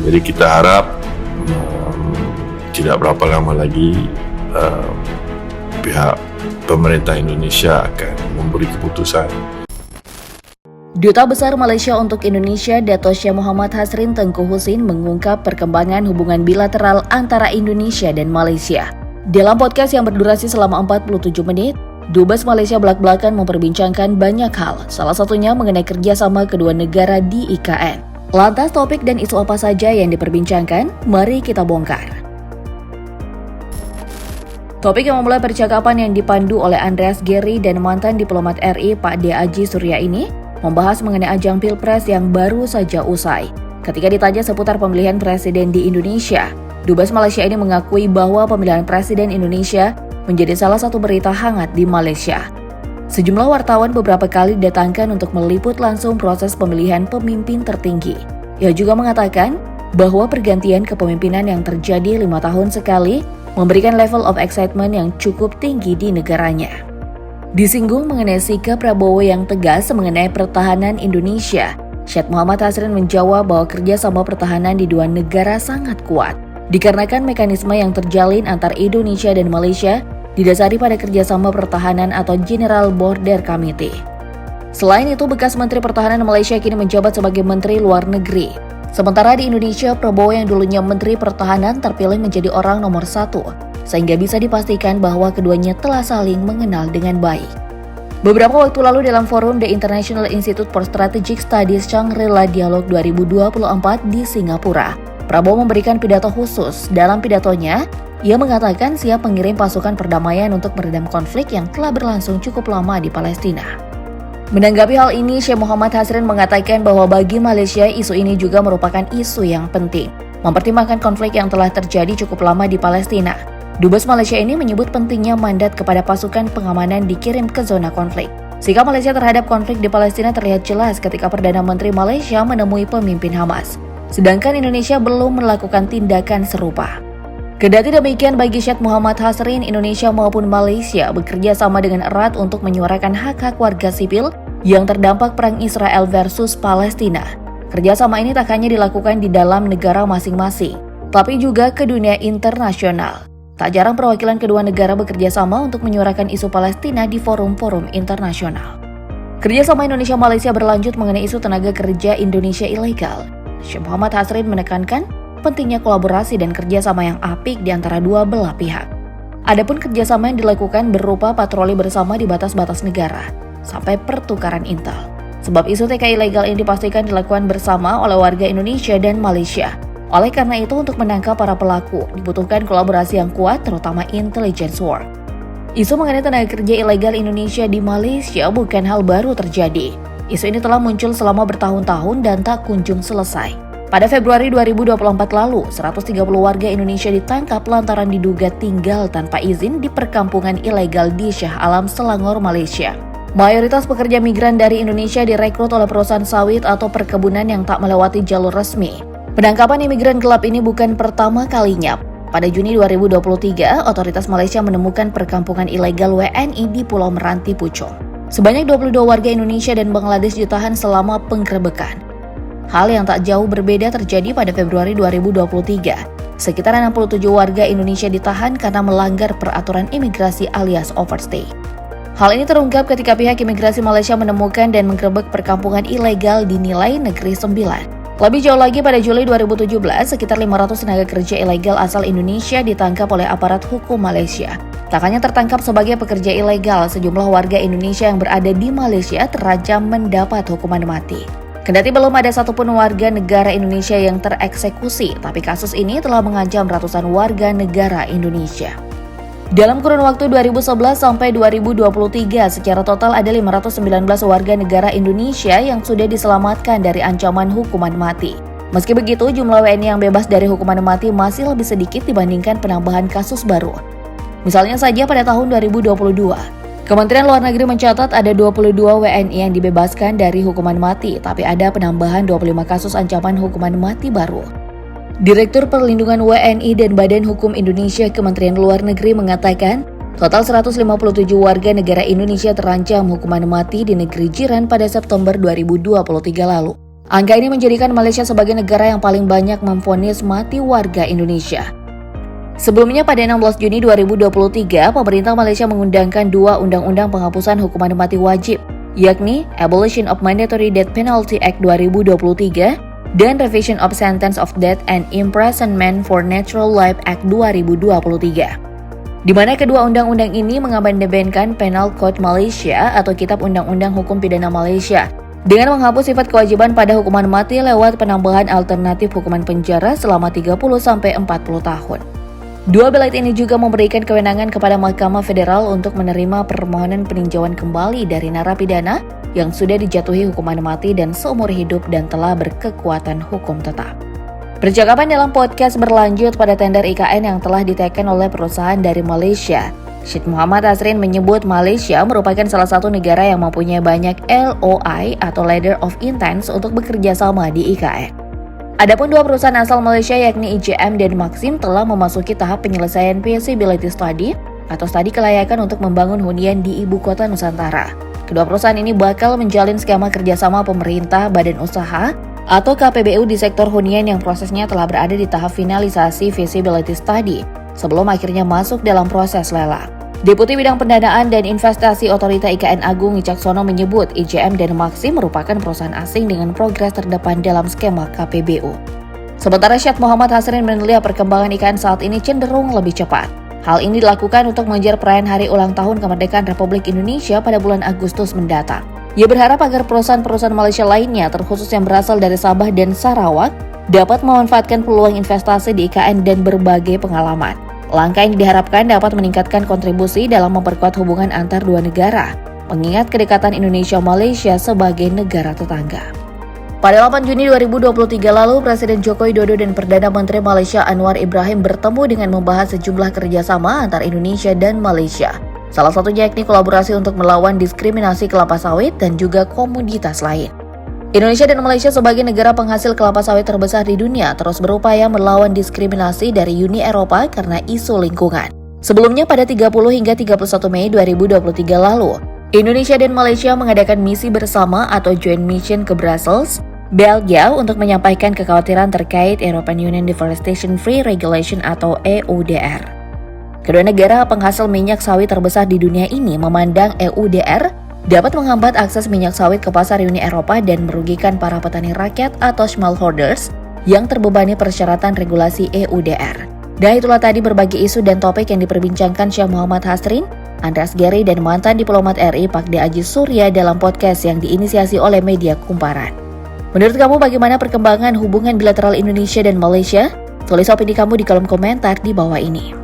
Jadi kita harap tidak berapa lama lagi pihak pemerintah Indonesia akan memberi keputusan. Duta Besar Malaysia untuk Indonesia Dato' Syekh Muhammad Hasrin Tengku Husin mengungkap perkembangan hubungan bilateral antara Indonesia dan Malaysia. Dalam podcast yang berdurasi selama 47 menit, Dubes Malaysia belak-belakan memperbincangkan banyak hal, salah satunya mengenai kerjasama kedua negara di IKN. Lantas topik dan isu apa saja yang diperbincangkan? Mari kita bongkar. Topik yang memulai percakapan yang dipandu oleh Andreas Gary dan mantan diplomat RI Pak D. Aji Surya ini membahas mengenai ajang Pilpres yang baru saja usai. Ketika ditanya seputar pemilihan presiden di Indonesia, Dubes Malaysia ini mengakui bahwa pemilihan presiden Indonesia menjadi salah satu berita hangat di Malaysia. Sejumlah wartawan beberapa kali didatangkan untuk meliput langsung proses pemilihan pemimpin tertinggi. Ia juga mengatakan bahwa pergantian kepemimpinan yang terjadi 5 tahun sekali memberikan level of excitement yang cukup tinggi di negaranya. Disinggung mengenai sikap Prabowo yang tegas mengenai pertahanan Indonesia, Syekh Muhammad Hasrin menjawab bahwa kerjasama pertahanan di dua negara sangat kuat, dikarenakan mekanisme yang terjalin antar Indonesia dan Malaysia didasari pada kerjasama pertahanan atau General Border Committee. Selain itu, bekas Menteri Pertahanan Malaysia kini menjabat sebagai Menteri Luar Negeri. Sementara di Indonesia, Prabowo yang dulunya Menteri Pertahanan terpilih menjadi orang nomor 1, sehingga bisa dipastikan bahwa keduanya telah saling mengenal dengan baik. Beberapa waktu lalu dalam forum The International Institute for Strategic Studies Shangri-La Dialogue 2024 di Singapura, Prabowo memberikan pidato khusus. Dalam pidatonya, ia mengatakan siap mengirim pasukan perdamaian untuk meredam konflik yang telah berlangsung cukup lama di Palestina. Menanggapi hal ini, Syekh Muhammad Hasrin mengatakan bahwa bagi Malaysia isu ini juga merupakan isu yang penting, mempertimbangkan konflik yang telah terjadi cukup lama di Palestina. Dubes Malaysia ini menyebut pentingnya mandat kepada pasukan pengamanan dikirim ke zona konflik. Sikap Malaysia terhadap konflik di Palestina terlihat jelas ketika Perdana Menteri Malaysia menemui pemimpin Hamas, sedangkan Indonesia belum melakukan tindakan serupa. Kendati demikian, bagi Syekh Muhammad Hasrin, Indonesia maupun Malaysia bekerja sama dengan erat untuk menyuarakan hak-hak warga sipil yang terdampak perang Israel versus Palestina. Kerjasama ini tak hanya dilakukan di dalam negara masing-masing, tapi juga ke dunia internasional. Tak jarang perwakilan kedua negara bekerja sama untuk menyuarakan isu Palestina di forum-forum internasional. Kerjasama Indonesia-Malaysia berlanjut mengenai isu tenaga kerja Indonesia ilegal. Syekh Muhammad Hasrin menekankan pentingnya kolaborasi dan kerjasama yang apik di antara dua belah pihak. Adapun kerjasama yang dilakukan berupa patroli bersama di batas-batas negara, sampai pertukaran intel. Sebab isu TK ilegal ini dipastikan dilakukan bersama oleh warga Indonesia dan Malaysia. Oleh karena itu, untuk menangkap para pelaku, dibutuhkan kolaborasi yang kuat, terutama intelligence work. Isu mengenai tenaga kerja ilegal Indonesia di Malaysia bukan hal baru terjadi. Isu ini telah muncul selama bertahun-tahun dan tak kunjung selesai. Pada Februari 2024 lalu, 130 warga Indonesia ditangkap lantaran diduga tinggal tanpa izin di perkampungan ilegal di Shah Alam, Selangor, Malaysia. Mayoritas pekerja migran dari Indonesia direkrut oleh perusahaan sawit atau perkebunan yang tak melewati jalur resmi. Penangkapan imigran gelap ini bukan pertama kalinya. Pada Juni 2023, otoritas Malaysia menemukan perkampungan ilegal WNI di Pulau Meranti Puchong. Sebanyak 22 warga Indonesia dan Bangladesh ditahan selama penggerebekan. Hal yang tak jauh berbeda terjadi pada Februari 2023. Sekitar 67 warga Indonesia ditahan karena melanggar peraturan imigrasi alias overstay. Hal ini terungkap ketika pihak imigrasi Malaysia menemukan dan menggerebek perkampungan ilegal di Nilai Negeri 9. Lebih jauh lagi, pada Juli 2017, sekitar 500 tenaga kerja ilegal asal Indonesia ditangkap oleh aparat hukum Malaysia. Tak hanya tertangkap sebagai pekerja ilegal, sejumlah warga Indonesia yang berada di Malaysia terancam mendapat hukuman mati. Kendati belum ada satupun warga negara Indonesia yang tereksekusi, tapi kasus ini telah mengancam ratusan warga negara Indonesia. Dalam kurun waktu 2011 sampai 2023, secara total ada 519 warga negara Indonesia yang sudah diselamatkan dari ancaman hukuman mati. Meski begitu, jumlah WNI yang bebas dari hukuman mati masih lebih sedikit dibandingkan penambahan kasus baru. Misalnya saja pada tahun 2022, Kementerian Luar Negeri mencatat ada 22 WNI yang dibebaskan dari hukuman mati, tapi ada penambahan 25 kasus ancaman hukuman mati baru. Direktur Perlindungan WNI dan Badan Hukum Indonesia Kementerian Luar Negeri mengatakan, total 157 warga negara Indonesia terancam hukuman mati di negeri jiran pada September 2023 lalu. Angka ini menjadikan Malaysia sebagai negara yang paling banyak memvonis mati warga Indonesia. Sebelumnya pada 16 Juni 2023, pemerintah Malaysia mengundangkan 2 undang-undang penghapusan hukuman mati wajib, yakni Abolition of Mandatory Death Penalty Act 2023 dan Revision of Sentence of Death and Imprisonment for Natural Life Act 2023. Di mana kedua undang-undang ini mengamandemenkan Penal Code Malaysia atau Kitab Undang-Undang Hukum Pidana Malaysia dengan menghapus sifat kewajiban pada hukuman mati lewat penambahan alternatif hukuman penjara selama 30-40 tahun. Dua belaid ini juga memberikan kewenangan kepada Mahkamah Federal untuk menerima permohonan peninjauan kembali dari narapidana yang sudah dijatuhi hukuman mati dan seumur hidup dan telah berkekuatan hukum tetap. Percakapan dalam podcast berlanjut pada tender IKN yang telah diteken oleh perusahaan dari Malaysia. Syed Muhammad Hasrin menyebut Malaysia merupakan salah satu negara yang mempunyai banyak LOI atau Letter of Intent untuk bekerja sama di IKN. Adapun dua perusahaan asal Malaysia yakni IJM dan Maxim telah memasuki tahap penyelesaian feasibility study atau studi kelayakan untuk membangun hunian di ibu kota Nusantara. Kedua perusahaan ini bakal menjalin skema kerjasama pemerintah, badan usaha, atau KPBU di sektor hunian yang prosesnya telah berada di tahap finalisasi feasibility study sebelum akhirnya masuk dalam proses lelang. Deputi Bidang Pendanaan dan Investasi Otorita IKN Agung Wicaksono menyebut IJM dan Maxim merupakan perusahaan asing dengan progres terdepan dalam skema KPBU. Sementara Syed Muhammad Hasrin menilai perkembangan IKN saat ini cenderung lebih cepat. Hal ini dilakukan untuk mengejar perayaan hari ulang tahun kemerdekaan Republik Indonesia pada bulan Agustus mendatang. Ia berharap agar perusahaan-perusahaan Malaysia lainnya, terkhusus yang berasal dari Sabah dan Sarawak, dapat memanfaatkan peluang investasi di IKN dan berbagai pengalaman. Langkah ini diharapkan dapat meningkatkan kontribusi dalam memperkuat hubungan antar dua negara, mengingat kedekatan Indonesia-Malaysia sebagai negara tetangga. Pada 8 Juni 2023 lalu, Presiden Joko Widodo dan Perdana Menteri Malaysia Anwar Ibrahim bertemu dengan membahas sejumlah kerjasama antar Indonesia dan Malaysia. Salah satunya yakni kolaborasi untuk melawan diskriminasi kelapa sawit dan juga komoditas lain. Indonesia dan Malaysia sebagai negara penghasil kelapa sawit terbesar di dunia terus berupaya melawan diskriminasi dari Uni Eropa karena isu lingkungan. Sebelumnya pada 30 hingga 31 Mei 2023 lalu, Indonesia dan Malaysia mengadakan misi bersama atau joint mission ke Brussels, Belgia untuk menyampaikan kekhawatiran terkait European Union Deforestation Free Regulation atau EUDR. Kedua negara penghasil minyak sawit terbesar di dunia ini memandang EUDR dapat menghambat akses minyak sawit ke pasar Uni Eropa dan merugikan para petani rakyat atau smallholders yang terbebani persyaratan regulasi EUDR. Dan itulah tadi berbagai isu dan topik yang diperbincangkan Syekh Muhammad Hasrin, Andreas Gerry, dan mantan diplomat RI Pak D. Aji Surya dalam podcast yang diinisiasi oleh media Kumparan. Menurut kamu bagaimana perkembangan hubungan bilateral Indonesia dan Malaysia? Tulis opini kamu di kolom komentar di bawah ini.